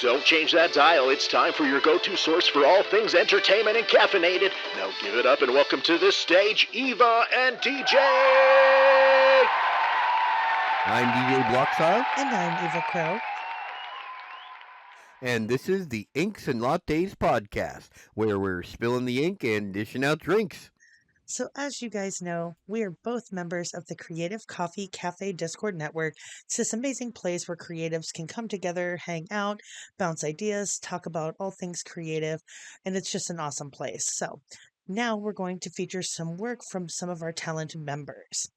Don't change that dial. It's time for your go-to source for all things entertainment and caffeinated. Now give it up and welcome to the stage, Eva and DJ! I'm DJ Blokzyl. And I'm Eva Crowe. And this is the Inks and Lattes podcast, where we're spilling the ink and dishing out drinks. So as you guys know, we are both members of the Creative Coffee Cafe Discord network. It's this amazing place where creatives can come together, hang out, bounce ideas, talk about all things creative, and it's just an awesome place. So now we're going to feature some work from some of our talented members.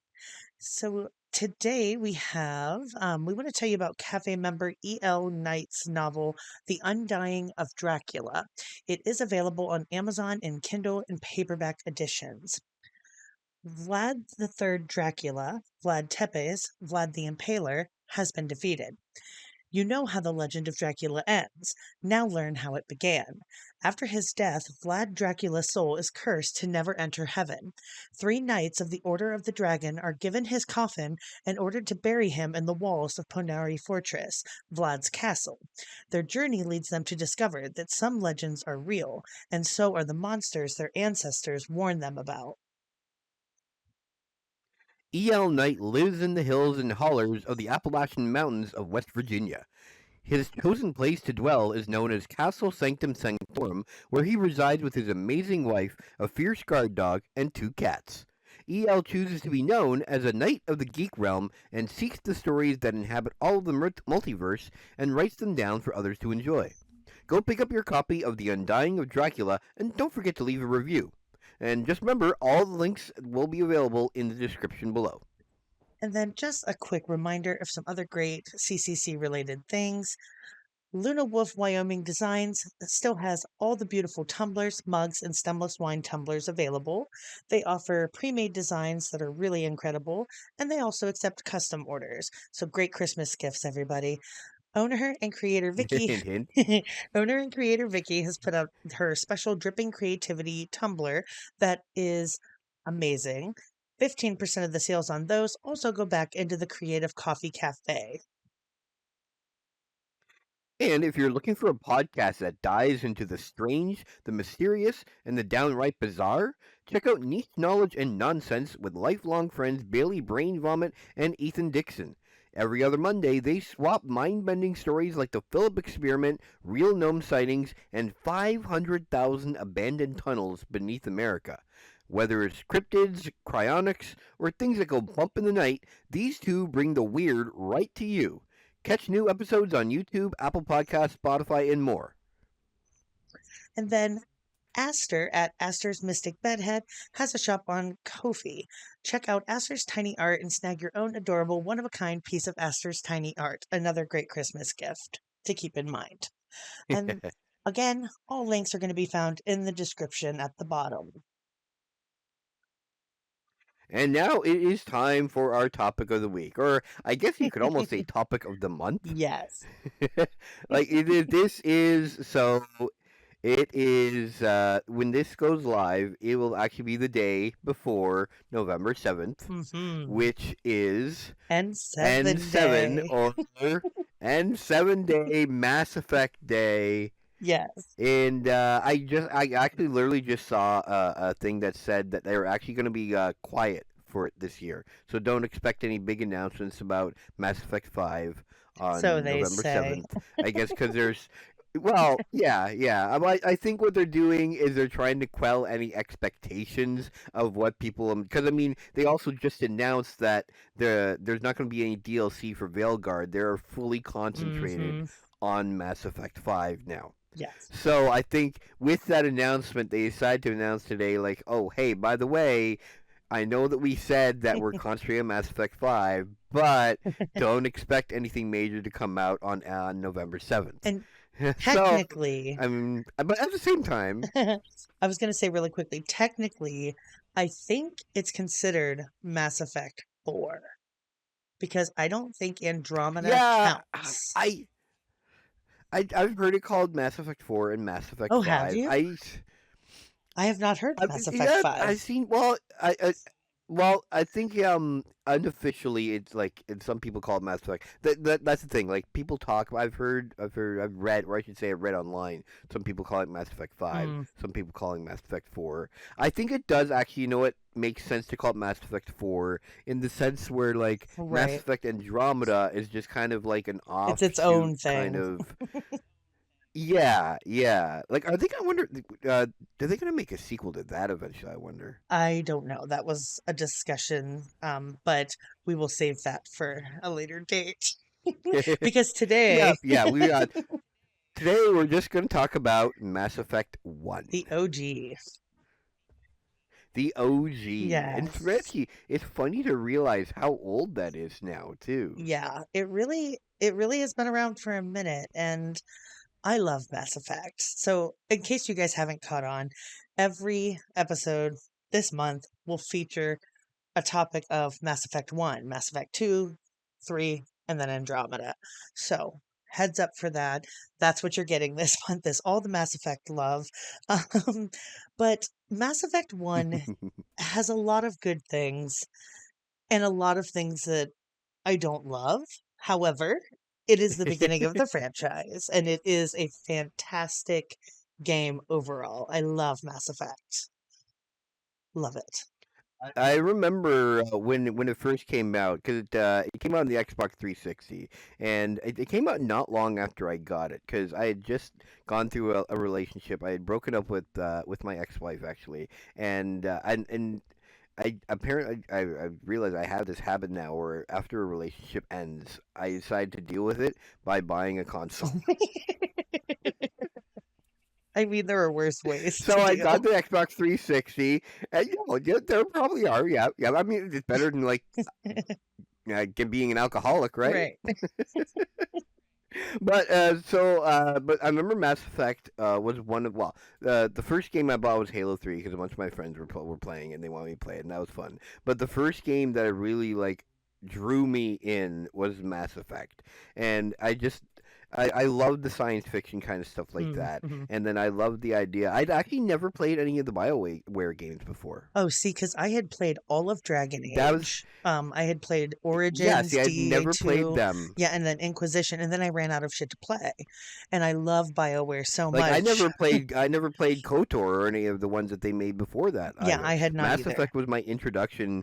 So today we want to tell you about cafe member E.L. Knight's novel, The Undying of Dracula. It is available on Amazon in Kindle and paperback editions. Vlad III Dracula, Vlad Tepes, Vlad the Impaler, has been defeated. You know how the legend of Dracula ends. Now learn how it began. After his death, Vlad Dracula's soul is cursed to never enter heaven. 3 knights of the Order of the Dragon are given his coffin and ordered to bury him in the walls of Ponari Fortress, Vlad's castle. Their journey leads them to discover that some legends are real, and so are the monsters their ancestors warned them about. E.L. Knight lives in the hills and hollers of the Appalachian Mountains of West Virginia. His chosen place to dwell is known as Castle Sanctum Sanctorum, where he resides with his amazing wife, a fierce guard dog, and 2 cats. E.L. chooses to be known as a knight of the geek realm and seeks the stories that inhabit all of the multiverse and writes them down for others to enjoy. Go pick up your copy of The Undying of Dracula and don't forget to leave a review. And just remember, all the links will be available in the description below. And then just a quick reminder of some other great CCC-related things. Luna Wolf Wyoming Designs still has all the beautiful tumblers, mugs, and stemless wine tumblers available. They offer pre-made designs that are really incredible, and they also accept custom orders. So great Christmas gifts, everybody. Owner and creator Vicky has put out her special Dripping Creativity tumbler that is amazing. 15% of the sales on those also go back into the Creative Coffee Cafe. And if you're looking for a podcast that dives into the strange, the mysterious, and the downright bizarre, check out Niche Knowledge and Nonsense with lifelong friends Bailey Brain Vomit and Ethan Dixon. Every other Monday, they swap mind-bending stories like the Philip experiment, real gnome sightings, and 500,000 abandoned tunnels beneath America. Whether it's cryptids, cryonics, or things that go bump in the night, these two bring the weird right to you. Catch new episodes on YouTube, Apple Podcasts, Spotify, and more. And then Aster at Aster's Mystic Bedhead has a shop on Ko-fi. Check out Aster's Tiny Art and snag your own adorable one-of-a-kind piece of Aster's Tiny Art. Another great Christmas gift to keep in mind. And again, all links are going to be found in the description at the bottom. And now it is time for our topic of the week, or I guess you could almost say topic of the month. Yes. It is, when this goes live, it will actually be the day before November 7th, which is N7 or N7 Day Mass Effect Day. Yes. And I actually literally just saw a thing that said that they were actually going to be quiet for it this year. So don't expect any big announcements about Mass Effect 5 on November 7th. I guess because there's... Well, yeah. I think what they're doing is they're trying to quell any expectations of what people... Because, I mean, they also just announced that there's not going to be any DLC for Veilguard. They're fully concentrated on Mass Effect 5 now. Yes. So I think with that announcement, they decided to announce today, like, oh, hey, by the way, I know that we said that we're concentrating on Mass Effect 5, but don't expect anything major to come out on November 7th. And technically... So, I mean, but at the same time... I was going to say really quickly, technically, I think it's considered Mass Effect 4. Because I don't think Andromeda counts. I've heard it called Mass Effect 4 and Mass Effect 5. Oh, have you? I have not heard Mass Effect 5. I've seen... Well, Well, I think unofficially it's like and some people call it Mass Effect. That's the thing. Like people talk. I've read, or I should say, I've read online. Some people call it Mass Effect 5. Mm, Some people calling Mass Effect 4. I think it does actually. You know what makes sense to call it Mass Effect 4 in the sense where like Mass right. Effect Andromeda is just kind of like an It's its offshoot own kind thing. of. Yeah, yeah. Like, are they? I wonder. Are they gonna make a sequel to that eventually? I wonder. I don't know. That was a discussion, but we will save that for a later date. Because Yeah, today, yeah. Today we're just going to talk about Mass Effect 1, the OG. the OG. And Yes. Reggie, it's funny to realize how old that is now, too. Yeah, it really has been around for a minute, and I love Mass Effect. So, in case you guys haven't caught on, every episode this month will feature a topic of Mass Effect 1, Mass Effect 2, 3, and then Andromeda. So, heads up for that. That's what you're getting this month is all the Mass Effect love. Um, but Mass Effect 1 has a lot of good things and a lot of things that I don't love. However, it is the beginning of the franchise and it is a fantastic game overall. I love Mass Effect. Love it. I remember when it first came out because it came out on the Xbox 360, and it came out not long after I got it because I had just gone through a relationship. I had broken up with my ex-wife actually, and I apparently I realized I have this habit now where after a relationship ends, I decide to deal with it by buying a console. I mean, there are worse ways So to I got deal. the Xbox 360, and yeah, there probably are. Yeah, yeah. I mean, it's better than like being an alcoholic, right? Right. But I remember Mass Effect was one of the first game I bought was Halo 3 because a bunch of my friends were playing and they wanted me to play it and that was fun. But the first game that I really like drew me in was Mass Effect, and I loved the science fiction kind of stuff like that, Mm-hmm. and then I loved the idea. I'd actually never played any of the BioWare games before. Oh, see, because I had played all of Dragon That was Age. I had played yeah. Origins, See, I'd never played DEA2, them. yeah, and then Inquisition, and then I ran out of shit to play. And I love BioWare so Like much. I never played KOTOR or any of the ones that they made before that Yeah, either. I had not Mass either. Effect was my introduction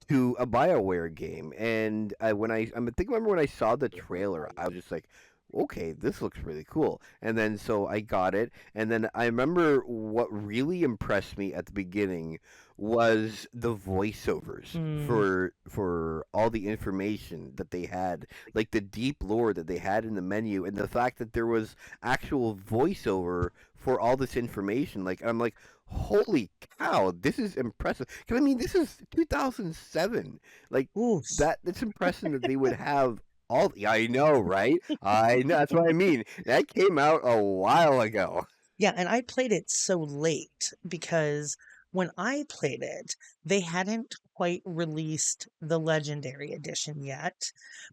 to a BioWare game, and remember when I saw the trailer, I was just like, okay, this looks really cool. And then so I got it, and then I remember what really impressed me at the beginning was the voiceovers Mm, for all the information that they had, like the deep lore that they had in the menu, and the fact that there was actual voiceover for all this information. Like I'm like, holy cow, this is impressive. Because I mean, this is 2007. Like ooh, that's impressive that they would have all. Yeah, I know, right? I know. That's what I mean. That came out a while ago. yeah, and I played it so late because when I played it, they hadn't quite released the Legendary Edition yet.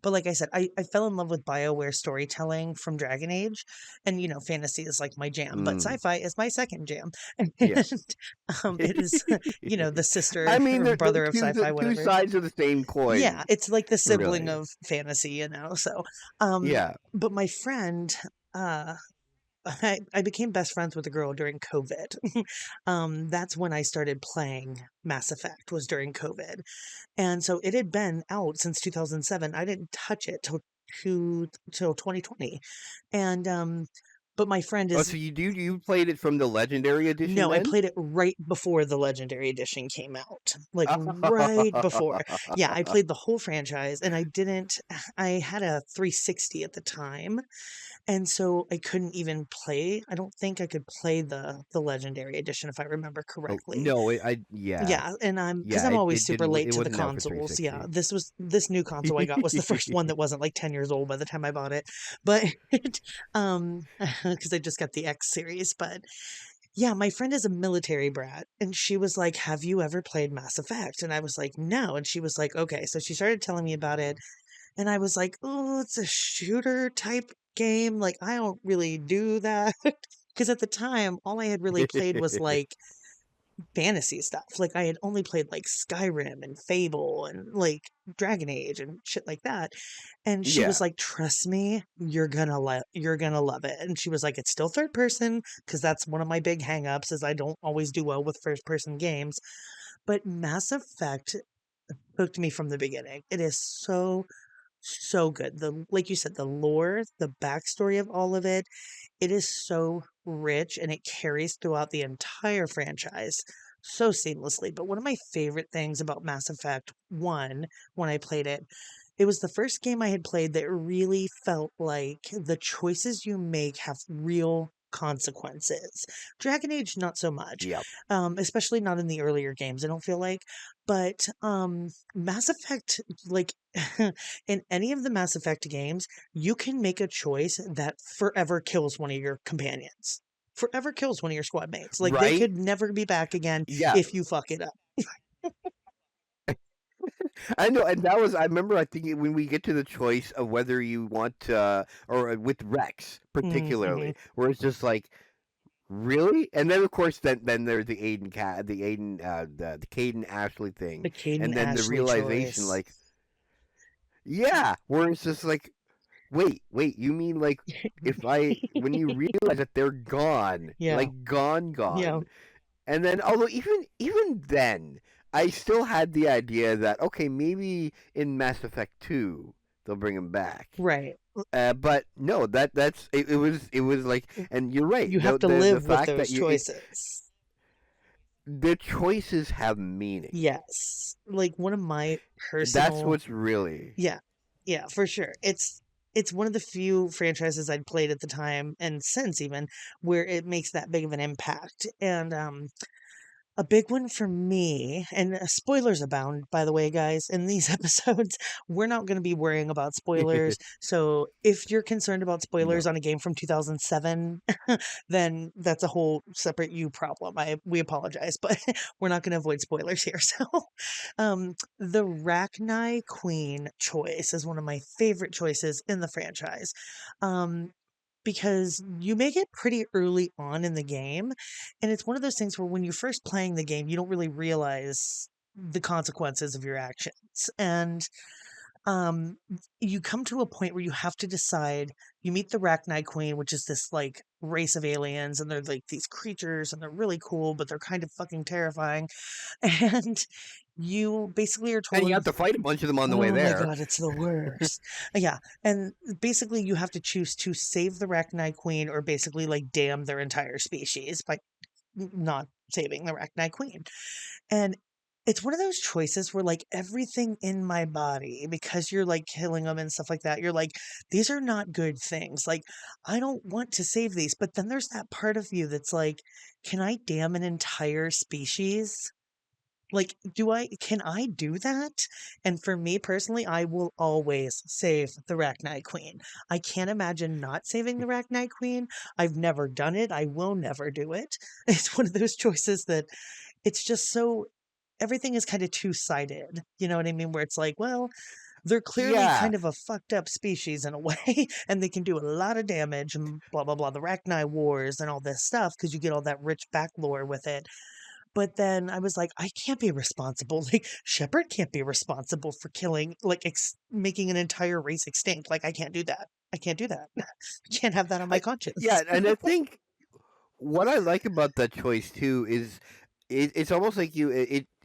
But like I said, I fell in love with BioWare storytelling from Dragon Age. And, fantasy is like my jam, but Mm, sci-fi is my second jam. yeah. And it is, the sister I mean, or they're brother of the sci-fi, two whatever. sides of the same Yeah, coin, it's like the sibling really. of fantasy. So, um, Yeah. but my friend, uh, I became best friends with a girl during COVID. That's when I started playing Mass Effect was during COVID. And so it had been out since 2007. I didn't touch it till 2020. And but my friend Oh, is so you played it from the Legendary Edition no, I then? played it right before the Legendary Edition came out. Like right before. Yeah, I played the whole franchise and I didn't I had a 360 at the time. And so I couldn't even play. I don't think I could play the Legendary Edition if I remember Oh correctly. no, yeah. Yeah, and because Yeah, I'm always it super didn't. late It to the wasn't out for consoles. Yeah, 360. this new console I got was the first one that wasn't like 10 years old by the time I bought it. But because I just got the X series, but yeah, my friend is a military brat, and she was like, "Have you ever played Mass Effect?" And I was like, "No." And she was like, "Okay." So she started telling me about it, and I was like, "Oh, it's a shooter type game. Like, I don't really do that." Because at the time, all I had really played was like fantasy stuff. Like I had only played like Skyrim and Fable and like Dragon Age and shit like that. And she was Yeah. like, "Trust me, you're gonna love it." And she was like, "It's still third person because that's one of my big hangups is I don't always do well with first person games." But Mass Effect hooked me from the beginning. It is so good. The like you said, the lore, the backstory of all of it, it is so rich and it carries throughout the entire franchise so seamlessly. But one of my favorite things about Mass Effect 1 when I played it, it was the first game I had played that really felt like the choices you make have real consequences. Dragon Age, not so much, Yep. especially not in the earlier games, I don't feel like. But Mass Effect, like in any of the Mass Effect games, you can make a choice that forever kills one of your companions. Forever kills one of your squad mates. Like they Right? could never be back again Yeah. if you fuck it up. I know, and that was I remember I think when we get to the choice of whether you want to or with Rex Mm-hmm. particularly, where it's just like really? And then of course then there's the Caden Ashley thing, The Caden and then the Ashley realization choice. like yeah, where it's just like wait, you mean like if I when you realize that they're gone, Yeah. like Yeah. gone. And then although even then I still had the idea that okay, maybe in Mass Effect 2 they'll bring him back. Right. But no, it was like, and you're right. You have to The live with fact that those choices. the choices have meaning. Yes. Like one of my That's personal what's really Yeah. Yeah, for sure. It's one of the few franchises I'd played at the time and since even where it makes that big of an impact. And a big one for me, and spoilers abound, by the way, guys, in these episodes. We're not going to be worrying about spoilers. So if you're concerned about spoilers no. on a game from 2007, then that's a whole separate you problem. We apologize, but we're not going to avoid spoilers here. So, the Rachni Queen choice is one of my favorite choices in the franchise. Um, because you make it pretty early on in the game. And it's one of those things where when you're first playing the game, you don't really realize the consequences of your actions. And you come to a point where you have to decide. You meet the Rachni Queen, which is this like race of aliens, and they're like these creatures, and they're really cool, but they're kind of fucking terrifying. And you basically are And you told have to fight a bunch of them on the way oh my there. god, it's the worst. Yeah, and basically you have to choose to save the Rachni Queen or basically like damn their entire species by not saving the Rachni Queen. And it's one of those choices where like everything in my body, because you're like killing them and stuff like that, you're like, these are not good things. Like, I don't want to save these. But then there's that part of you that's like, can I damn an entire species? Like, can I do that? And for me personally, I will always save the Rachni Queen. I can't imagine not saving the Rachni Queen. I've never done it. I will never do it. It's one of those choices that it's just so everything is kind of two-sided. You know what I mean? Where it's like, well, they're clearly Yeah. kind of a fucked up species in a way, and they can do a lot of damage and blah blah blah. The Rachni Wars and all this stuff because you get all that rich back lore with it. But then I was like, I can't be responsible. Like Shepard can't be responsible for killing, like making an entire race extinct. Like I can't do that. I can't do that. I can't have that on my I yeah, conscience. and I think what I like about that choice too is it's almost like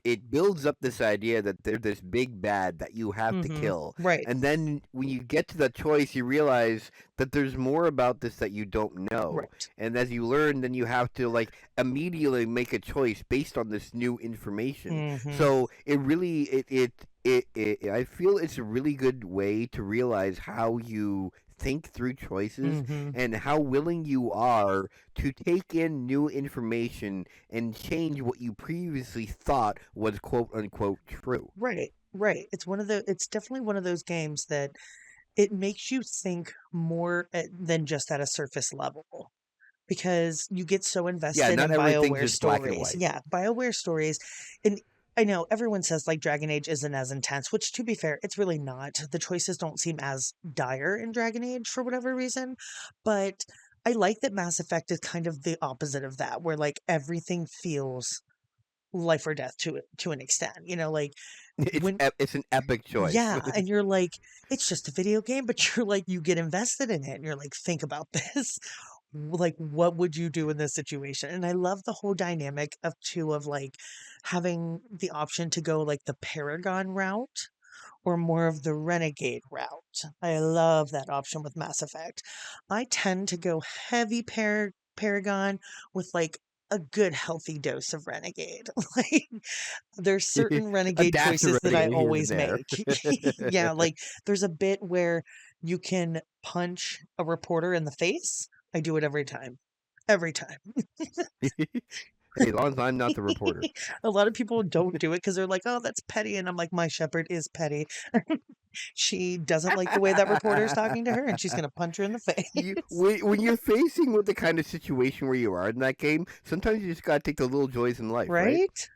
it builds up this idea that there's this big bad that you have to Mm-hmm. kill, Right. and then when you get to that choice, you realize that there's more about this that you don't know, Right. and as you learn, then you have to like immediately make a choice based on this new information. Mm-hmm. So it really I feel it's a really good way to realize how you think through choices Mm-hmm. and how willing you are to take in new information and change what you previously thought was quote unquote true. Right. Right. It's definitely one of those games that it makes you think more than just at a surface level. Because you get so Yeah, invested not in everything's BioWare just black and stories. white. Yeah, BioWare stories. And I know everyone says like Dragon Age isn't as intense, which to be fair, it's really not. The choices don't seem as dire in Dragon Age for whatever reason. But I like that Mass Effect is kind of the opposite of that, where like everything feels life or death to an extent. Like when It's an epic choice. yeah, and you're like, it's just a video game, but you're like, you get invested in it, and you're like, think about this. Like, what would you do in this situation? And I love the whole dynamic of two of like having the option to go like the Paragon route or more of the renegade route. I love that option with Mass Effect. I tend to go heavy Paragon with like a good healthy dose of renegade. Like there's certain A renegade dash of choices that I renegade here and always there. make. Yeah, like there's a bit where you can punch a reporter in the face. I do it every time. Every time. Hey, as long as I'm not the reporter. A lot of people don't do it because they're like, oh, that's petty. And I'm like, my Shepherd is petty. She doesn't like the way that reporter is talking to her, and she's going to punch her in the face. When you're facing with the kind of situation where you are in that game, sometimes you just gotta take the little joys in life, right? Right?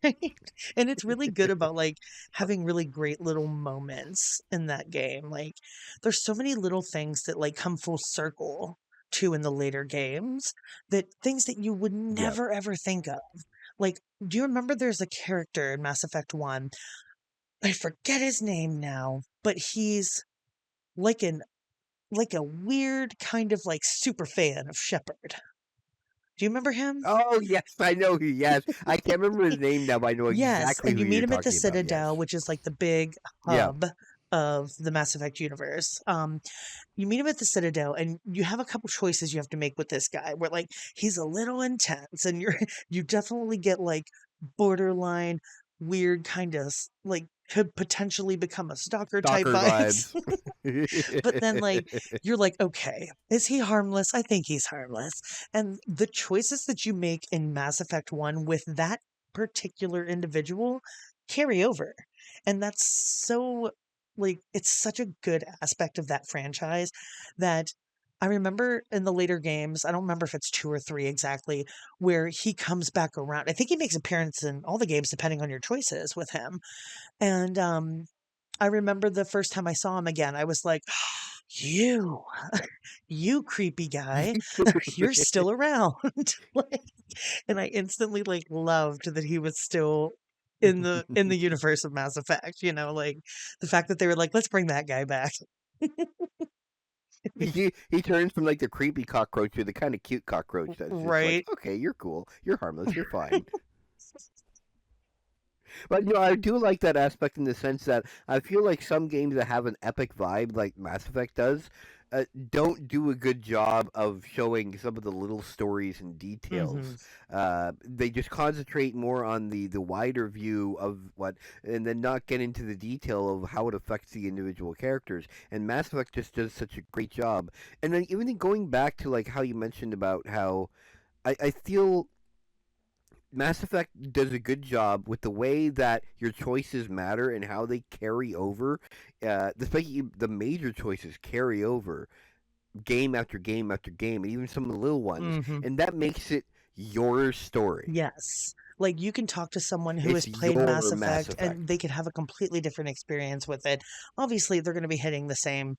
Right? And it's really good about like having really great little moments in that game. Like there's so many little things that like come full circle too in the later games, that things that you would Yep. never ever think of. Like, do you remember there's a character in Mass Effect 1? I forget his name now, but he's like a weird kind of like super fan of Shepard. Do you remember him? Oh yes, I know who. Yes, I can't remember his name now, but I know Yes, exactly and who you meet you're him at the talking about. Yes. Citadel, which is like the big Yeah. hub of the Mass Effect universe. You meet him at the Citadel, and you have a couple choices you have to make with this guy. Where like he's a little intense, and you definitely get like borderline weird kind of like could potentially become a stalker type Stalker vibes. vibes. But then like you're like, okay, is he harmless? I think he's harmless. And the choices that you make in Mass Effect 1 with that particular individual carry over. And that's so like it's such a good aspect of that franchise that I remember in the later games, I don't remember if it's 2 or 3 exactly, where he comes back around. I think he makes appearance in all the games depending on your choices with him. And I remember the first time I saw him again, I was like, "You, you creepy guy, you're still around." Like, and I instantly like loved that he was still in the universe of Mass Effect, like the fact that they were like, "Let's bring that guy back." He turns from like the creepy cockroach to the kind of cute cockroach that's just like, Right. okay, you're cool, you're harmless, you're fine. But I do like that aspect in the sense that I feel like some games that have an epic vibe, like Mass Effect does, don't do a good job of showing some of the little stories and Mhm. details. They just concentrate more on the wider view of what, and then not get into the detail of how it affects the individual characters. And Mass Effect just does such a great job. And then even going back to like how you mentioned about how I feel Mass Effect does a good job with the way that your choices matter and how they carry over. Especially the major choices carry over game after game after game, and even some of the little ones, Mhm. and that makes it your story. Yes. Like you can talk to someone who It's has played Mass your Mass Effect Effect. and they could have a completely different experience with it. Obviously, they're going to be hitting the same,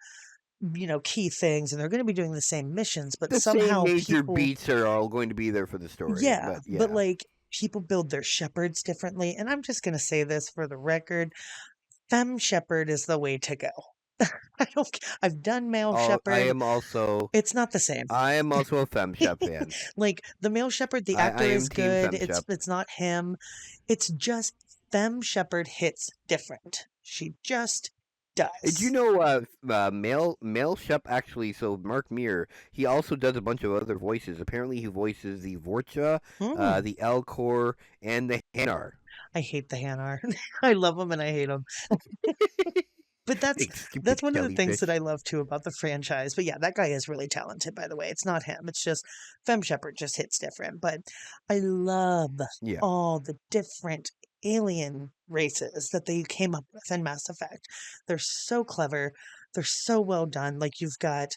key things and they're going to be doing the same missions, but The same somehow major people, beats are all going to be there for the story, yeah, but but yeah. like people build their shepherds differently. And I'm just going to say this for the record, Femme Shepard is the way to go. I've done male Oh, shepherd. It's not the same. I am also a Femme Shep fan. Like the male shepherd, the I actor is am Team good. Femme It's Shep. it's not him. It's just Femme Shepard hits different. She just Did you does. know male Shep actually? So Mark Meir, he also does a bunch of other voices. Apparently, he voices the Vorcha, Hmm. the Elcor, and the Hanar. I hate the Hanar. I love him and I hate him. But that's Big stupid that's one of the things that jellyfish. I love too about the franchise. But yeah, that guy is really talented, by the way. It's not him. It's just Femme Shepard just hits different. But I love Yeah. all the different alien races that they came up with in Mass Effect. They're so clever. They're so well done. Like you've got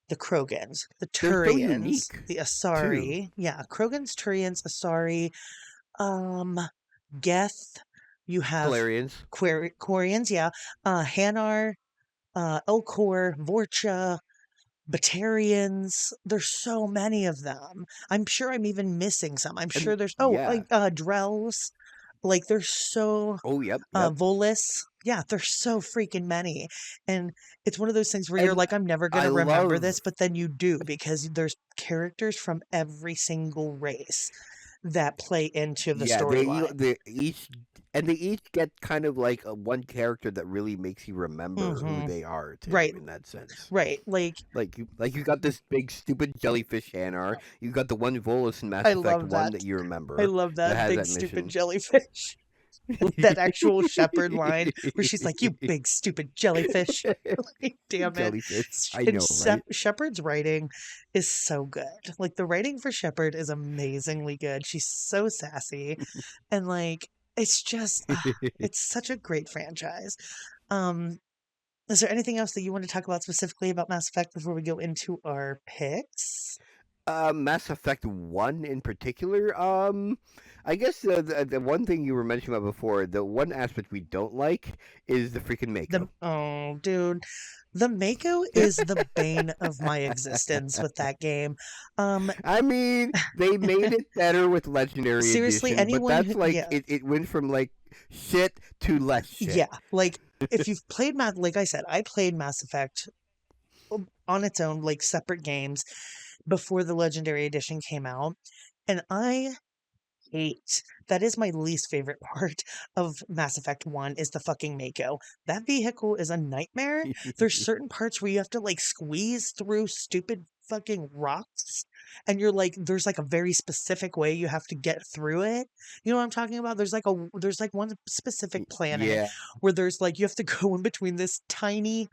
the Krogans, the They're so Turians, unique, the too. Asari. Yeah, Krogans, Turians, Asari, um, Geth. You have Solarians. Quarians, yeah. Hanar, Elcor, Vorcha, Batarians. There's so many of them. I'm sure I'm even missing some. I'm sure And there's yeah. like Drells. Like, there's so Oh, yep. Volus. Yeah, there's so freaking many. And it's one of those things where you're And like, I'm never I gonna remember this, love but then you do because there's characters from every single race that play into the yeah, storyline. they each and they each get kind of like a one character that really makes you remember who Hmm. they are too, Right, in that sense. right. Like, Like you got this big stupid jellyfish Hanar. You got the one Volus in Mass I Effect love One that. that you I remember love that that has big that stupid mission. jellyfish. That actual Shepard line where she's like, "You big stupid jellyfish." Like, damn it. Jellyfish. I And know, right? Shepard's writing is so good. Like, the writing for Shepard is amazingly good. She's so sassy. And, like, it's just, it's such a great franchise. Um, is there anything else that you want to talk about specifically about Mass Effect before we go into our picks? Mass Effect One in particular. I guess the one thing you were mentioning about before, the one aspect we don't like is the freaking Mako. Oh, dude, the Mako is the bane of my existence with that game. Um, I mean, they made it better with Legendary seriously, Edition, but anyone that's who, like yeah, it went from like shit to less shit. yeah, like if you've played like I said, I played Mass Effect on its own, like separate games before the Legendary Edition came out, and I hate. That is my least favorite part of Mass Effect 1 is the fucking Mako. That vehicle is a nightmare. There's certain parts where you have to like squeeze through stupid fucking rocks and you're like there's like a very specific way you have to get through it. You know what I'm talking about? There's like one specific planet Yeah, where there's like you have to go in between this tiny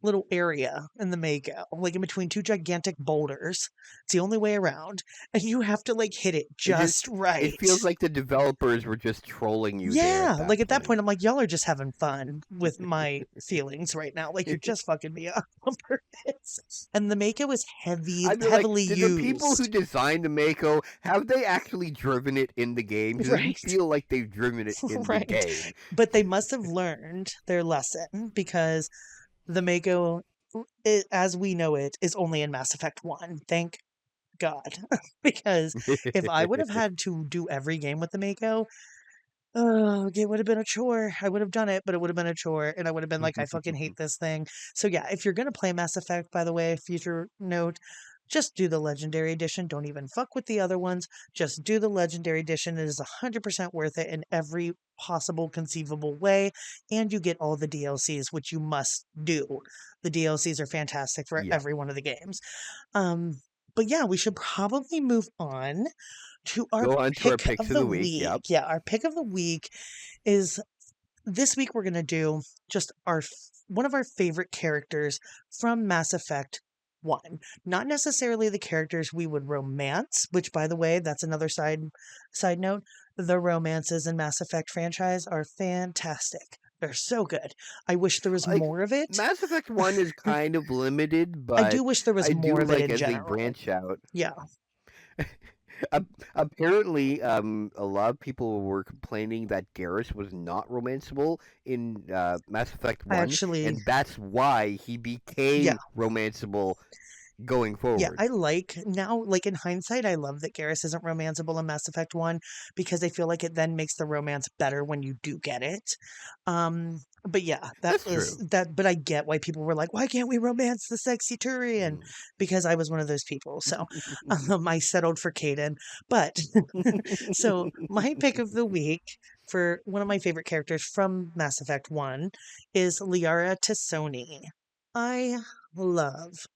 little area in the Mako, like in between two gigantic boulders. It's the only way around and you have to like hit it it just just it right. feels like the developers were just trolling you there at Yeah, that like at that point. point, I'm like, y'all are just having fun with my feelings right now. Like you're just fucking me up on purpose. And the Mako is I feel like, heavily did the people who used. designed the Mako have they actually driven it in the game? Because it doesn't Right. feel like they've driven it in the Right. game. But they must have learned their lesson because the Mako, as we know it, is only in Mass Effect 1. Thank God. Because if I would have had to do every game with the Mako, oh, it would have been a chore. I would have done it, but it would have been a chore, and I would have been like, "I fucking hate this thing." So, yeah, if you're gonna play Mass Effect, by the way, future note, just do the Legendary Edition. Don't even fuck with the other ones. Just do the Legendary Edition. It is 100% worth it in every possible conceivable way, and you get all the DLCs, which you must do. The DLCs are fantastic for Yeah. every one of the games. But yeah, we should probably move on to our Go on to our pick picks of of the the week. week. Yep. Yeah, our pick of the week is this week we're going to do just one of our favorite characters from Mass Effect 1. Not necessarily the characters we would romance, which by the way, that's another side note. The romances in Mass Effect franchise are fantastic. They're so good. I wish there was Like, more of it. Mass Effect 1 is kind of limited, I but do wish there was I more do of it like in as they general. branch out. Yeah. Apparently, a lot of people were complaining that Garrus was not romanceable in Mass Effect I 1, actually and that's why he yeah. became romanceable going Yeah, forward. I like now, like in hindsight, I love that Garrus isn't romanceable in Mass Effect 1 because I feel like it then makes the romance better when you do get it. But yeah, That's true. but I get why people were like, why can't we romance the sexy Turian? Mm. Because I was one of those people. So I settled for Caden. But so my pick of the week for one of my favorite characters from Mass Effect 1 is Liara Tassoni. I love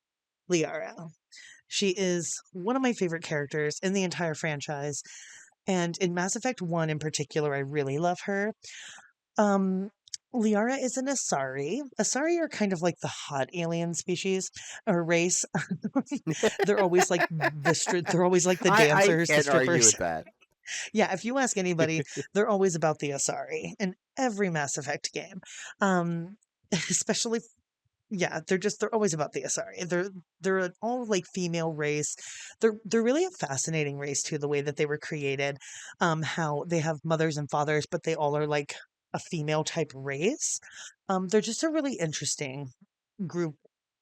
Liara. She is one of my favorite characters in the entire franchise. And in Mass Effect 1 in particular, I really love her. Um, Liara is an Asari. Asari are kind of like the hot alien species or race. They're always like they're always like the I dancers, the can't argue strippers. with that. Yeah, if you ask anybody, they're always about the Asari in every Mass Effect game. Um, especially yeah, they're always about the Asari. They're an all like female race. They're really a fascinating race too, the way that they were created. How they have mothers and fathers, but they all are like a female type race. They're just a really interesting group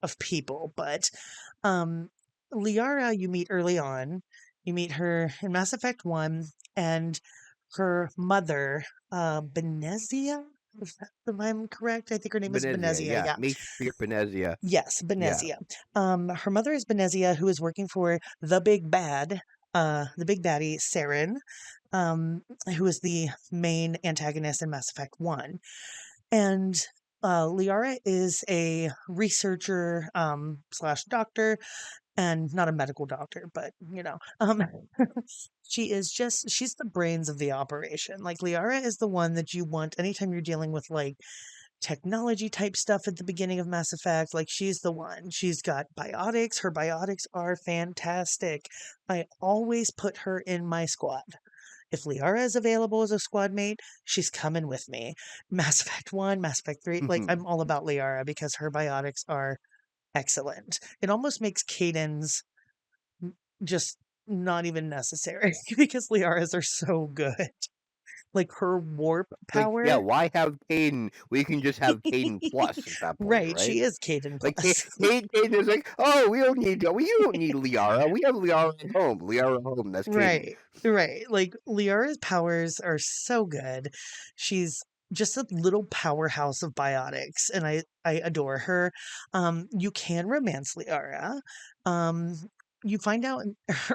of people. But um Liara you meet early on. You meet her in Mass Effect 1, and her mother, Benezia, if I'm correct. I think her name is Benezia, Benezia. yeah, Yeah. Matriarch Benezia. Yes, Yeah. Benezia. Her mother is Benezia, who is working for the big bad, the big baddie, Saren, who is the main antagonist in Mass Effect 1. And Liara is a researcher slash doctor, and not a medical doctor, but she's the brains of the operation. Like, Liara is the one that you want anytime you're dealing with like technology type stuff at the beginning of Mass Effect. Like, she's the one. She's got biotics. Her biotics are fantastic. I always put her in my squad. If Liara is available as a squad mate, she's coming with me. Mass Effect 1, Mass Effect 3, like, I'm all about Liara because her biotics are excellent. It almost makes Cadence just not even necessary because Liara's are so good. Like, her warp Like, yeah, power. why have Caden? We can just have Caden Plus at that point, Right, right? she is Caden Like, Plus. Caden is like, oh, we don't need Liara. We have Liara at home. Liara at home. That's Caden. Right, right. Like, Liara's powers are so good. She's just a little powerhouse of biotics, and I adore her. You can romance Liara. Um, you find out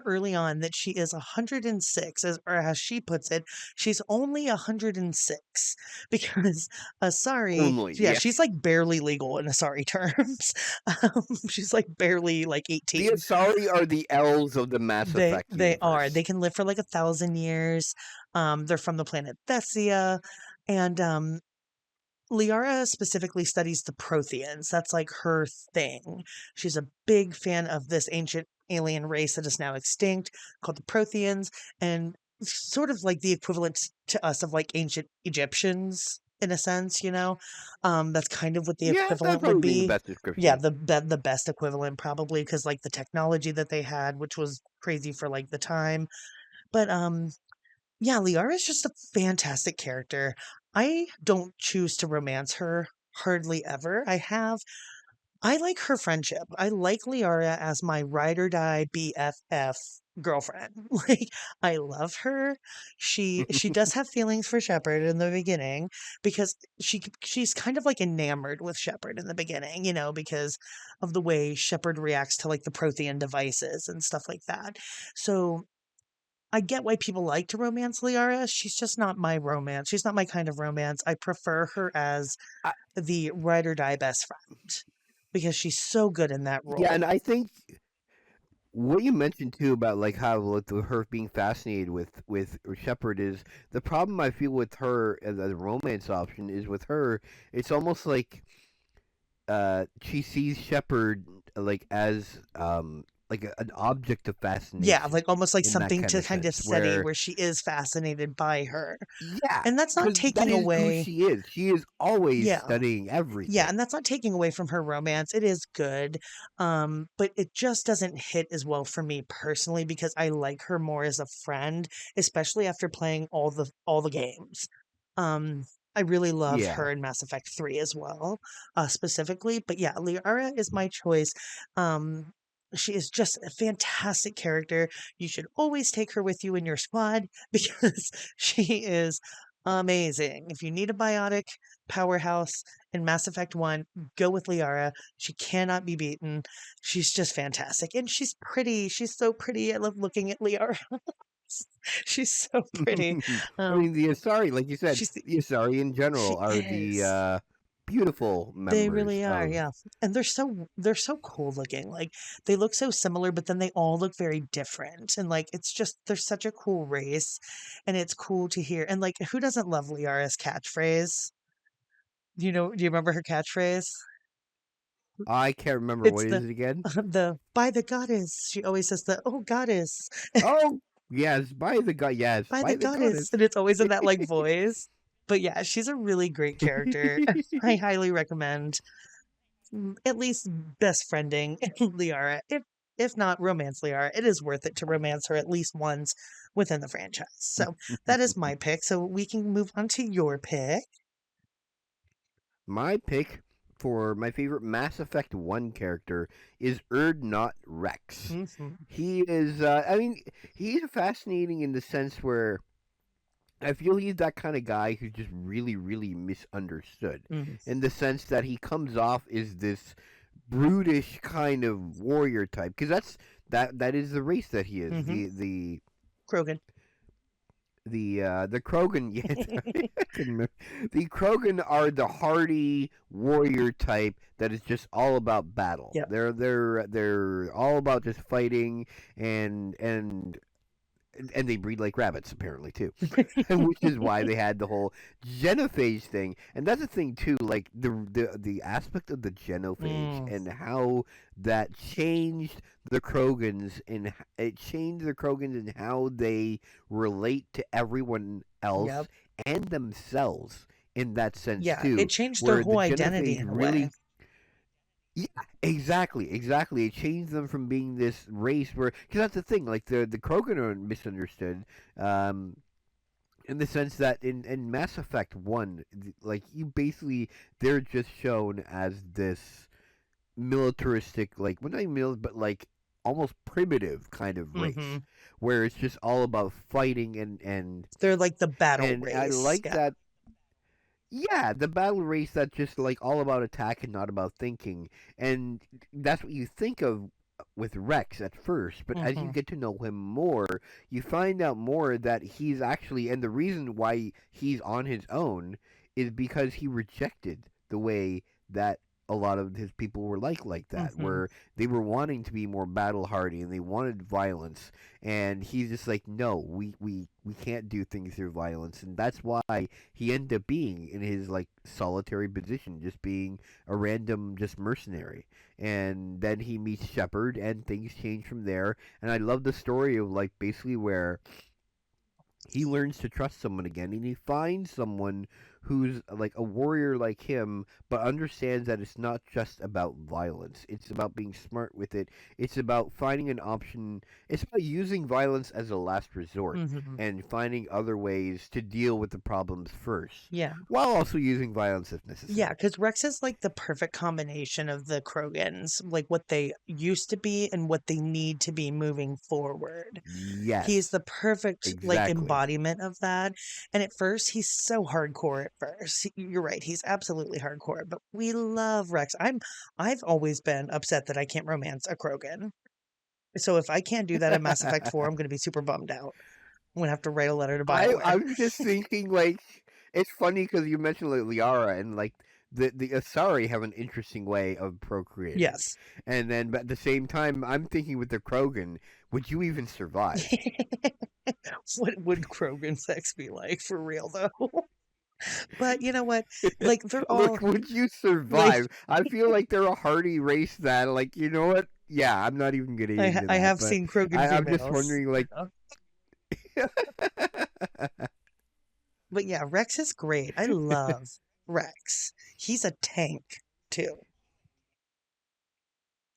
early on that she is 106, or as she puts it, she's only 106 because Asari, Only, yeah, yeah. she's like barely legal in Asari terms. She's like barely like The 18. Asari are the elves of the Mass Effect They are. They universe. can live for like 1,000 years. They're from the planet Thessia, and Liara specifically studies the Protheans. That's like her thing. She's a big fan of this ancient alien race that is now extinct called the Protheans, and sort of like the equivalent to us of like ancient Egyptians in a sense, you know? That's kind of what the Yeah, that'd equivalent would probably be the be. best Yeah, description. the best equivalent probably because like the technology that they had, which was crazy for like the time. But yeah, Liara is just a fantastic character. I don't choose to romance her hardly ever. I like her friendship. I like Liara as my ride or die BFF girlfriend. Like, I love her. She does have feelings for Shepard in the beginning because she's kind of like enamored with Shepard in the beginning, because of the way Shepard reacts to like the Prothean devices and stuff like that. So I get why people like to romance Liara. She's just not my romance. She's not my kind of romance. I prefer her as I, the ride or die best friend because she's so good in that yeah, role. and I think what you mentioned too about like how with her being fascinated with Shepard is the problem I feel with her as a romance option is with her. It's almost she sees Shepard like an object of Yeah, fascination like almost like in that something kind to of kind of sense study where where she is fascinated by her. yeah, And that's not because that taking is who away. she is. She is always Yeah. studying Yeah, everything. and that's not taking away from her romance. It is good. But it just doesn't hit as well for me personally because I like her more as a friend, especially after playing all the games. Um, I really love Yeah. her in Mass Effect 3 as well, specifically. But yeah, Liara is my choice. Um, she is just a fantastic character. You should always take her with you in your squad because she is amazing. If you need a biotic powerhouse in Mass Effect 1, go with Liara. She cannot be beaten. She's just fantastic. And she's pretty. She's so pretty. I love looking at Liara. She's so pretty. I Um, mean, the Asari, like you said, she's the Asari in general she are the is. beautiful They members really are, of. yeah. And they're so cool looking. Like, they look so similar, but then they all look very different. And like it's just they're such a cool race. And it's cool to hear. And like, who doesn't love Liara's catchphrase? Do you remember her catchphrase? I can't remember It's what is it again. the by the goddess. She always says the oh goddess, Oh yes, by the god, yes, by the by the goddess, goddess. and it's always in that like voice. But yeah, she's a really great character. I highly recommend at least best friending Liara. If not romance Liara, it is worth it to romance her at least once within the franchise. So that is my pick. So we can move on to your pick. My pick for my favorite Mass Effect 1 character is Urdnot Rex. Hmm. He is, I mean, he's fascinating in the sense where I feel he's that kind of guy who's just really, really misunderstood, Mm. in the sense that he comes off as this brutish kind of warrior type, because that is the race that he is. Mm-hmm. Krogan. The Krogan, yeah, I couldn't remember. The Krogan are the hardy warrior type that is just all about battle. Yep. They're all about just fighting, and they breed like rabbits apparently too, which is why they had the whole genophage thing. And that's the thing too, like the aspect of the genophage Mm. and how that changed the Krogans, and it changed the Krogans and how they relate to everyone else Yep. and themselves in that sense Yeah, too, it changed their where the whole identity genophage in a way. really, yeah, exactly, exactly. It changed them from being this race where, because that's the thing, like the Krogan are misunderstood, um, in the sense that in Mass Effect One, like you basically, they're just shown as this militaristic, like, well, not even but like almost primitive kind of Mm-hmm. race, where it's just all about fighting They're like the battle and I race. like Yeah. that. Yeah, the battle race that's just like all about attack and not about thinking. And that's what you think of with Rex at first, but as you Mm-hmm. get to know him more, you find out more that he's actually, and the reason why he's on his own is because he rejected the way that a lot of his people were like that, Mm-hmm. where they were wanting to be more battle hardy and they wanted violence, and he's just like, no, we can't do things through violence. And that's why he ended up being in his like solitary position, just being a random just mercenary. And then he meets Shepard, and things change from there. And I love the story of like basically where he learns to trust someone again, and he finds someone who's like a warrior like him, but understands that it's not just about violence. It's about being smart with it. It's about finding an option. It's about using violence as a last resort Mm-hmm. and finding other ways to deal with the problems first, Yeah. while also using violence if Yeah, necessary. because Rex is like the perfect combination of the Krogans, like what they used to be and what they need to be moving forward. He's Yes, the perfect like exactly. embodiment of that. And at first, he's so hardcore at first. You're right, he's absolutely hardcore, but we love Rex. I've always been upset that I can't romance a Krogan. So if I can't do that in Mass Effect 4, I'm going to be super bummed out. I'm going to have to write a letter to BioWare. I'm just thinking like it's funny because you mentioned like Liara, and like the Asari have an interesting way of procreating, Yes. and then but at the same time I'm thinking with the Krogan, would you even survive? What would Krogan sex be like for real though? But you know what? Like they're all Look, would you like survive? I feel like they're a hardy race that, like, you know what? Yeah, I'm not even gonna get into I that, have but seen Krogan I'm just females. wondering, like, But yeah, Rex is great. I love Rex. He's a tank too.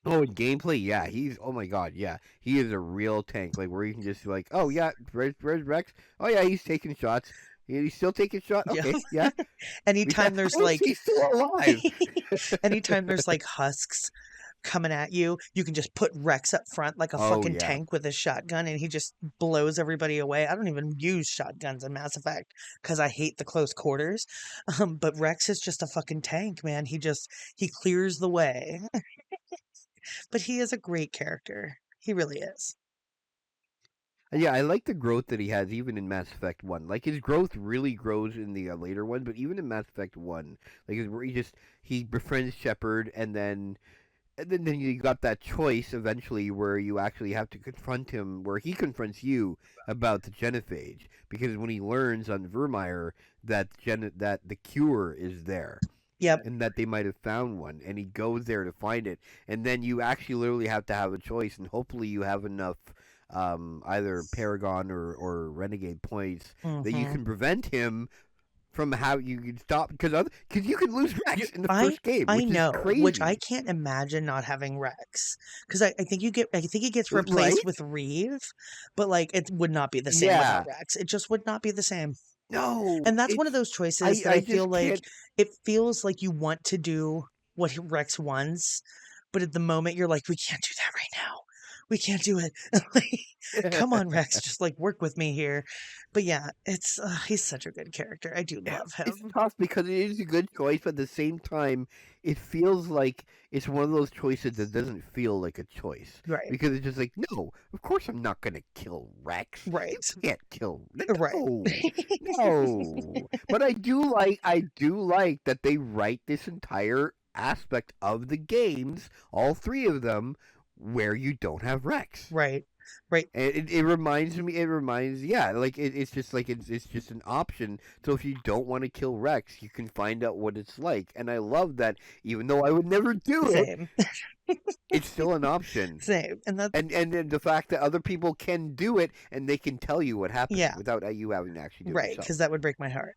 oh, in gameplay, yeah, he's, oh my god, yeah, he is a real tank. Like, where you can just be like, oh yeah, where's Rex? Oh yeah, he's taking shots. He's still taking shots. Yeah. Okay, yeah, yeah. Anytime there's How is like he still alive? anytime there's like husks coming at you, you can just put Rex up front like a Oh fucking yeah. tank with his shotgun and he just blows everybody away. I don't even use shotguns in Mass Effect because I hate the close quarters. But Rex is just a fucking tank, man. He clears the way. But he is a great character. He really is. Yeah, I like the growth that he has even in Mass Effect 1. Like his growth really grows in the later ones, but even in Mass Effect 1, like where he befriends Shepard, and then you got that choice eventually where you actually have to confront him, where he confronts you about the genophage, because when he learns on Vermeer that that the cure is there Yep. and that they might have found one, and he goes there to find it, and then you actually literally have to have a choice, and hopefully you have enough either Paragon or Renegade points that you Hmm. can prevent him from how you can stop, because you can lose You, Rex in the first game, I which is know, which I crazy, can't imagine not having Rex because I think I think he gets right? replaced with Reeve, but like it would not be the same without Yeah, Rex. It just would not be the same. no, And that's one of it's those choices I that I I feel just like can't. it feels like you want to do what Rex wants, but at the moment you're like, we can't do that right now. we can't do it. Like, come on, Rex, just like work with me here. But yeah, it's he's such a good character. I do love It's him. tough because it is a good choice, but at the same time, it feels like it's one of those choices that doesn't feel like a choice. Right, Because it's just like, no, of course I'm not going to kill Rex. You right, can't kill. right. No, no. But I do like that they write this entire aspect of the games, all three of them, where you don't have Rex. Right, right. And it reminds me. It reminds, yeah, like it's just like it's just an option. So if you don't want to kill Rex, you can find out what it's like. And I love that, even though I would never do it, Same, it's still an option. same. And that's And then the fact that other people can do it and they can tell you what happens yeah, without you having to actually do it right, yourself. because that would break my heart.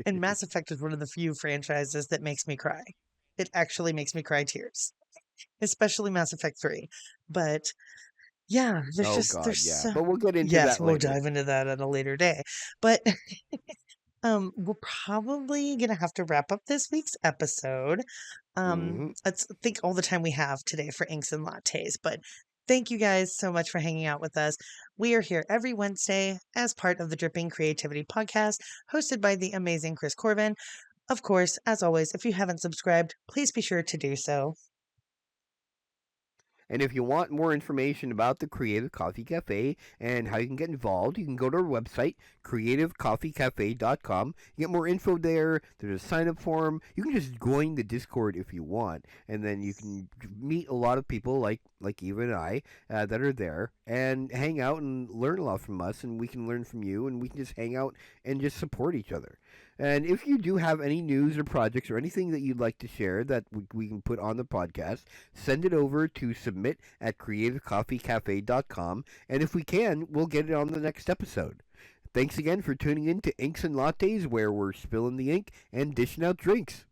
And Mass Effect is one of the few franchises that makes me cry. It actually makes me cry tears, especially Mass Effect 3. But yeah, Oh God, there's yeah. so But we'll get into yes, that we'll later. dive into that at a later day. But we're probably gonna have to wrap up this week's episode. Hmm. Let's think all the time we have today for Inks and Lattes, but thank you guys so much for hanging out with us. We are here every Wednesday as part of the Dripping Creativity Podcast, hosted by the amazing Chris Corbin. Of course, as always, if you haven't subscribed, please be sure to do so. And if you want more information about the Creative Coffee Cafe and how you can get involved, you can go to our website, creativecoffeecafe.com. You get more info there. There's a sign up form. You can just join the Discord if you want. And then you can meet a lot of people like Eva and I that are there and hang out and learn a lot from us. And we can learn from you. And we can just hang out and just support each other. And if you do have any news or projects or anything that you'd like to share that we can put on the podcast, send it over to submit@creativecoffeecafe.com. And if we can, we'll get it on the next episode. Thanks again for tuning in to Inks and Lattes, where we're spilling the ink and dishing out drinks.